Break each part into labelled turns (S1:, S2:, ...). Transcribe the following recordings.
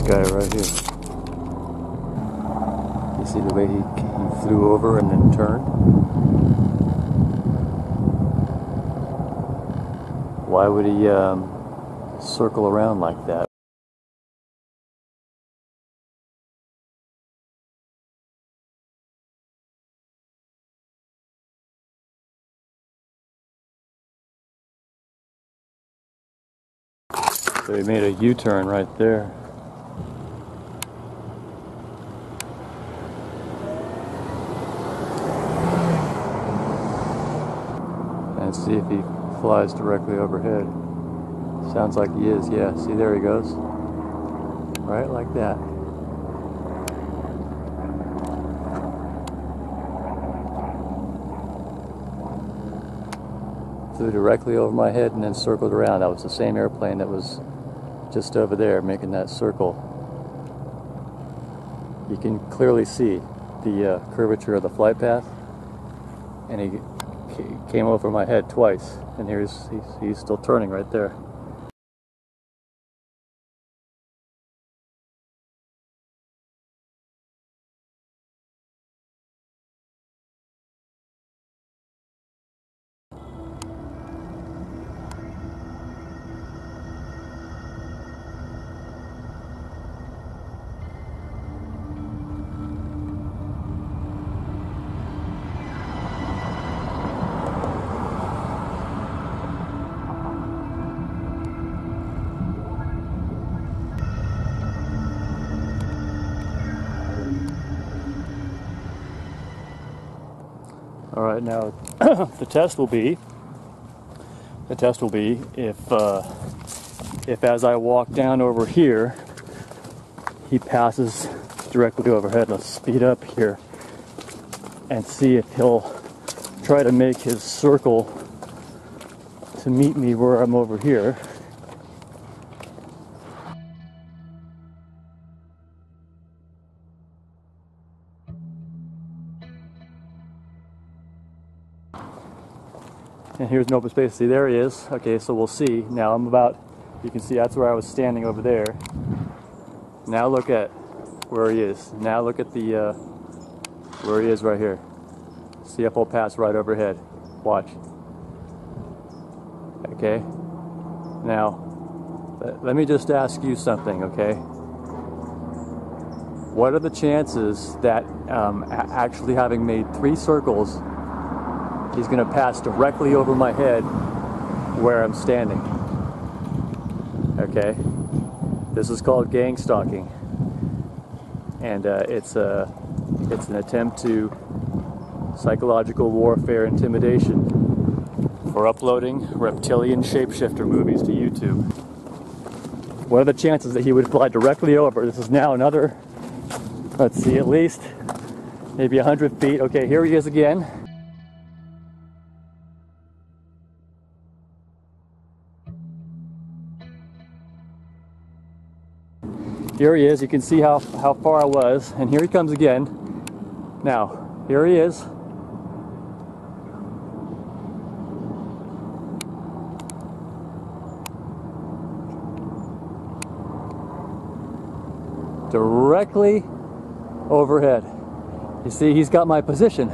S1: guy right here. You see the way he flew over and then turned? Why would he circle around like that? So he made a U-turn right there. And see if he flies directly overhead. Sounds like he is, yeah. See, there he goes. Right like that. Flew directly over my head and then circled around. That was the same airplane that was just over there making that circle. You can clearly see the curvature of the flight path, and he came over my head twice, and he's still turning right there. All right, now the test will be if as I walk down over here, he passes directly overhead. Let's speed up here and see if he'll try to make his circle to meet me where I'm over here. And here's an open space. See, there he is. Okay, so we'll see. Now I'm about, you can see that's where I was standing over there. Now look at where he is. Now look at the, where he is right here. See if he'll pass right overhead. Watch. Okay. Now, let me just ask you something, okay? What are the chances that actually having made 3 circles, he's going to pass directly over my head where I'm standing? Okay, this is called gang stalking, and it's an attempt to psychological warfare intimidation for uploading reptilian shapeshifter movies to YouTube. What are the chances that he would fly directly over? This is now another, let's see, at least maybe 100 feet. Okay, here he is again. Here he is. You can see how far I was, and here he comes again. Now, here he is. Directly overhead. You see, he's got my position.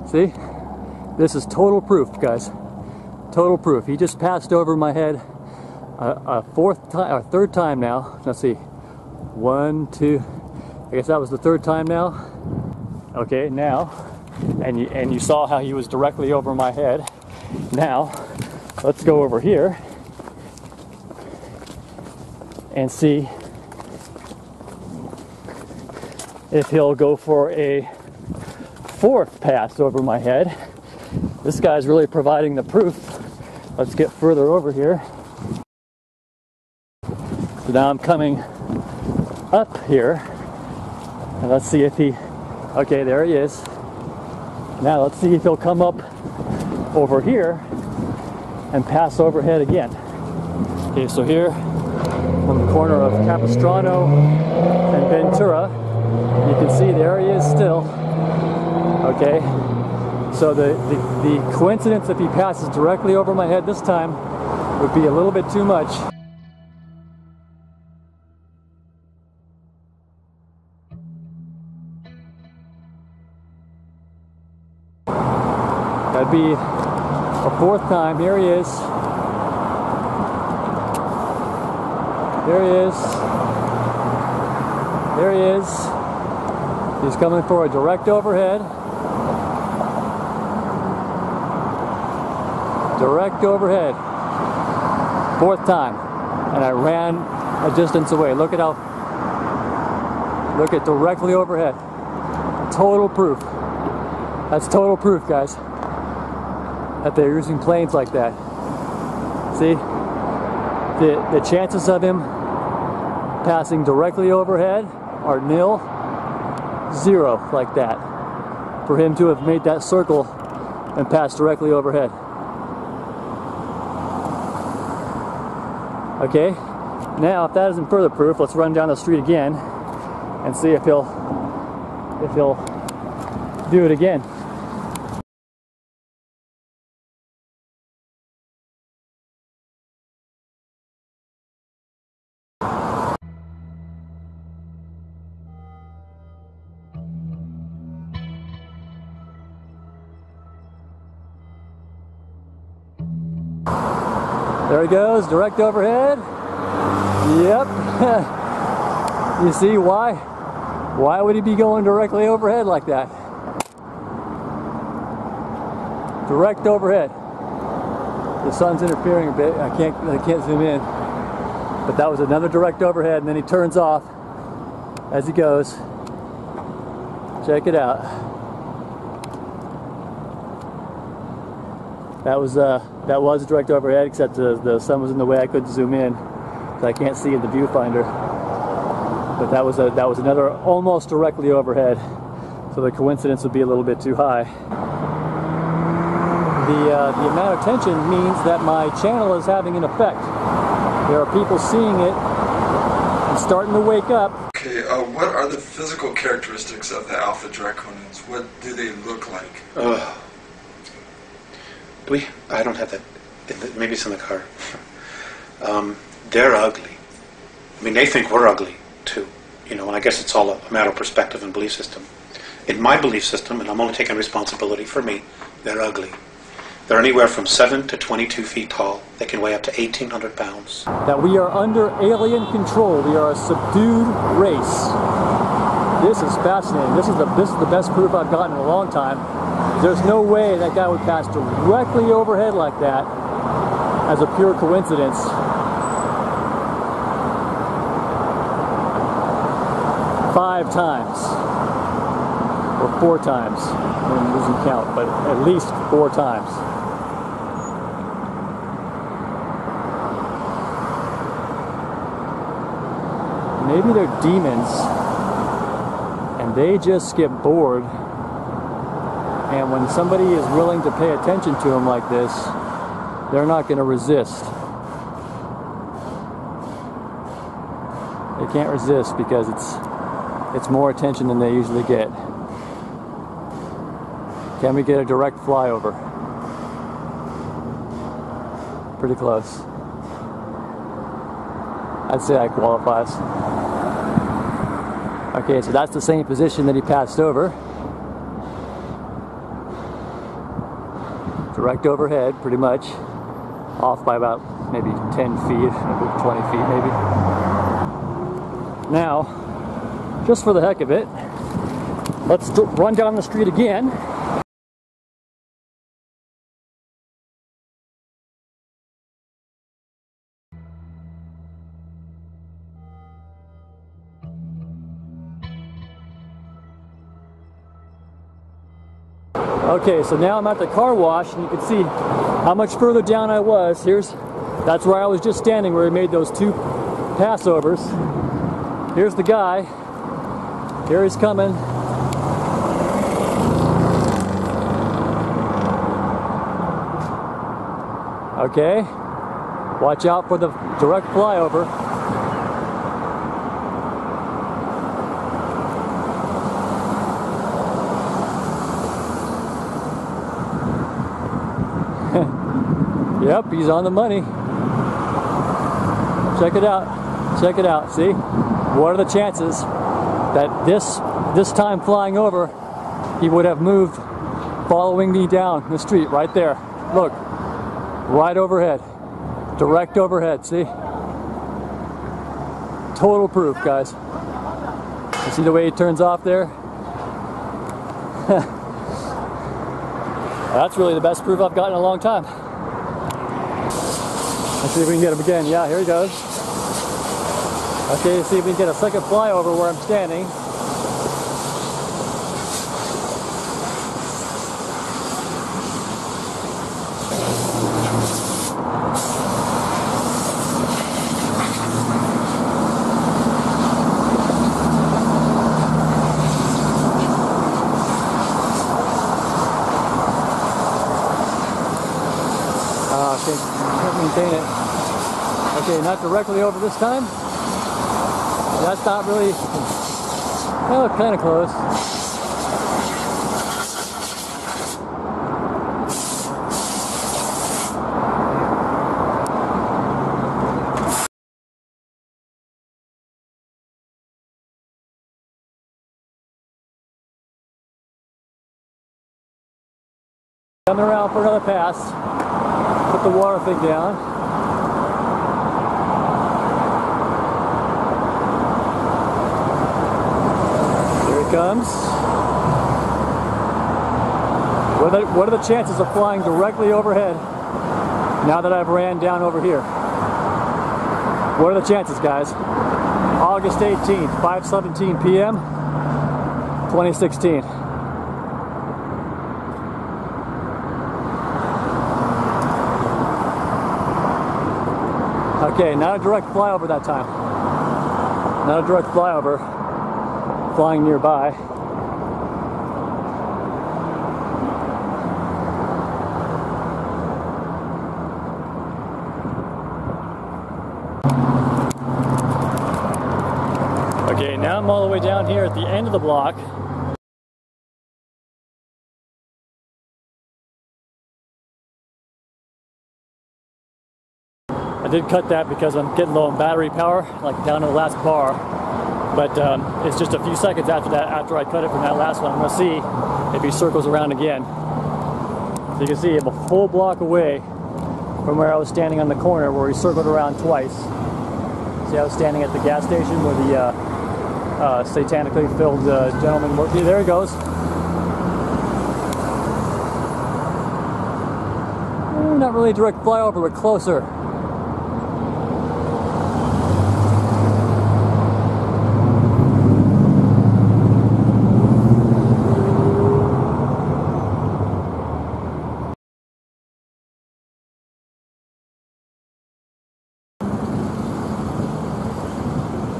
S1: See? This is total proof, guys. Total proof. He just passed over my head a third time now. Let's see. 1, 2. I guess that was the third time now. Okay, now, and you saw how he was directly over my head. Now, let's go over here and see if he'll go for a 4th pass over my head. This guy's really providing the proof. Let's get further over here. So now I'm coming up here, and let's see if he, okay, there he is. Now let's see if he'll come up over here and pass overhead again. Okay, so here from the corner of Capistrano and Ventura, you can see there he is still. Okay, so the coincidence if he passes directly over my head this time would be a little bit too much. That'd be a fourth time. Here he is. There he is. There he is. He's coming for a direct overhead. Direct overhead. Fourth time. And I ran a distance away. Look at directly overhead. Total proof. That's total proof, guys, that they're using planes like that. See? The chances of him passing directly overhead are nil, zero, like that. For him to have made that circle and pass directly overhead. Okay, now if that isn't further proof, let's run down the street again and see if he'll do it again. There he goes, direct overhead. Yep. You see why? Why would he be going directly overhead like that? Direct overhead. The sun's interfering a bit. I can't zoom in. But that was another direct overhead, and then he turns off as he goes. Check it out. That was a direct overhead, except the sun was in the way. I couldn't zoom in, so I can't see in the viewfinder. But that was another almost directly overhead, so the coincidence would be a little bit too high. The amount of tension means that my channel is having an effect. There are people seeing it and starting to wake up.
S2: Okay, what are the physical characteristics of the Alpha Draconians? What do they look like?
S3: I don't have that. Maybe it's in the car. They're ugly. I mean, they think we're ugly too. You know, and I guess it's all a matter of perspective and belief system. In my belief system, and I'm only taking responsibility for me, they're ugly. They're anywhere from 7 to 22 feet tall. They can weigh up to 1,800 pounds.
S1: That we are under alien control. We are a subdued race. This is fascinating. This is the best proof I've gotten in a long time. There's no way that guy would pass directly overhead like that as a pure coincidence. Five times. Or 4 times. I'm losing count, but at least 4 times. Maybe they're demons and they just get bored, and when somebody is willing to pay attention to them like this, they're not going to resist. They can't resist because it's more attention than they usually get. Can we get a direct flyover? Pretty close. I'd say that qualifies. Okay, so that's the same position that he passed over. Direct overhead, pretty much. Off by about maybe 10 feet, maybe 20 feet maybe. Now, just for the heck of it, let's run down the street again. Okay, so now I'm at the car wash, and you can see how much further down I was. That's where I was just standing, where he made those 2 passovers. Here's the guy. Here he's coming. Okay, watch out for the direct flyover. Yep, he's on the money. Check it out. Check it out. See? What are the chances that this time flying over, he would have moved following me down the street right there. Look, right overhead, direct overhead, see? Total proof, guys. You see the way he turns off there? That's really the best proof I've gotten in a long time. Let's see if we can get him again. Yeah, here he goes. Okay, let's see if we can get a second flyover where I'm standing. Can't maintain it. Okay, not directly over this time. That's not really, well, kind of close. Coming around for another pass. Put the water thing down. Here it comes. What are the chances of flying directly overhead now that I've ran down over here? What are the chances, guys? August 18th, 5:17 p.m., 2016. Okay, not a direct flyover that time. Not a direct flyover. Flying nearby. Okay, now I'm all the way down here at the end of the block. I did cut that because I'm getting low on battery power, like down to the last bar. But it's just a few seconds after that, after I cut it from that last one. I'm gonna see if he circles around again. So you can see I'm a full block away from where I was standing on the corner where he circled around twice. See, I was standing at the gas station where the satanically filled gentleman worked. There he goes. Not really a direct flyover, but closer.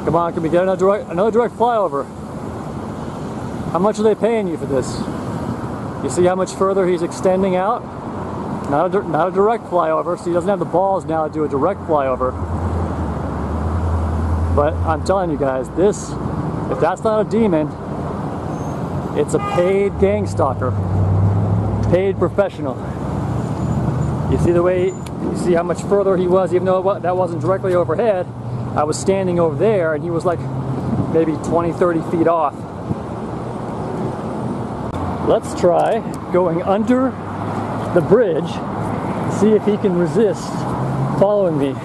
S1: Come on, can we get another direct flyover? How much are they paying you for this? You see how much further he's extending out? Not a direct flyover, so he doesn't have the balls now to do a direct flyover. But I'm telling you guys, this, if that's not a demon, it's a paid gang stalker. Paid professional. You see the way, you see how much further he was, even though that wasn't directly overhead. I was standing over there and he was like maybe 20, 30 feet off. Let's try going under the bridge, see if he can resist following me.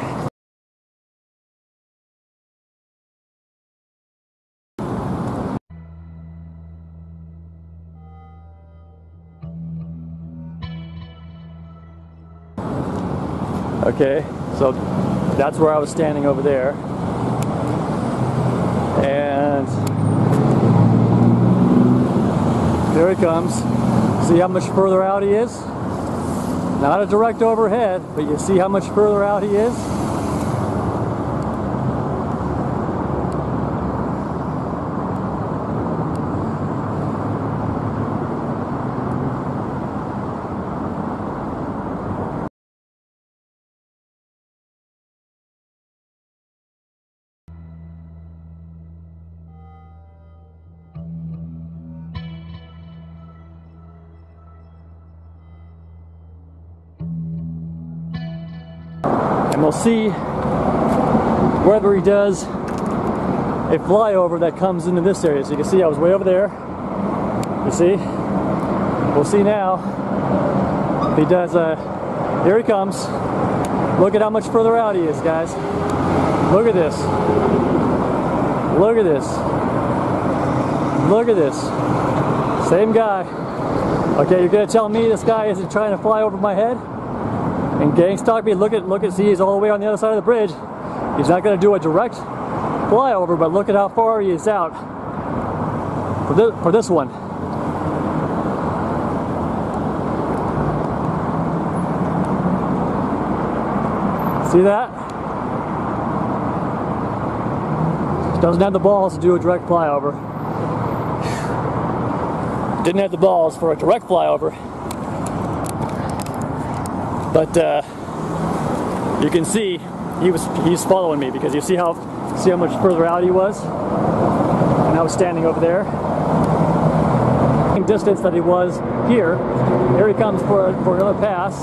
S1: Okay, so that's where I was standing over there. And there he comes. See how much further out he is? Not a direct overhead, but you see how much further out he is? And we'll see whether he does a flyover that comes into this area. So you can see I was way over there. You see? We'll see now if he does. Here he comes. Look at how much further out he is, guys. Look at this. Look at this. Look at this. Same guy. Okay, you're gonna tell me this guy isn't trying to fly over my head and gang stalk me? Look at, see, he's all the way on the other side of the bridge. He's not gonna do a direct flyover, but look at how far he is out for this one. See that? Doesn't have the balls to do a direct flyover. Didn't have the balls for a direct flyover. But you can see he's following me, because you see how much further out he was, and I was standing over there. Distance that he was here. Here he comes for another pass.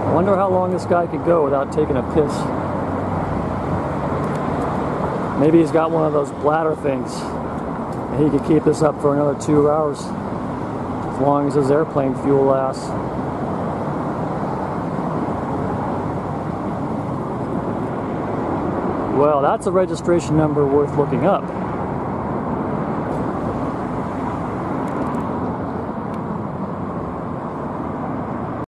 S1: I wonder how long this guy could go without taking a piss. Maybe he's got one of those bladder things, and he could keep this up for another 2 hours, as long as his airplane fuel lasts. Well, that's a registration number worth looking up.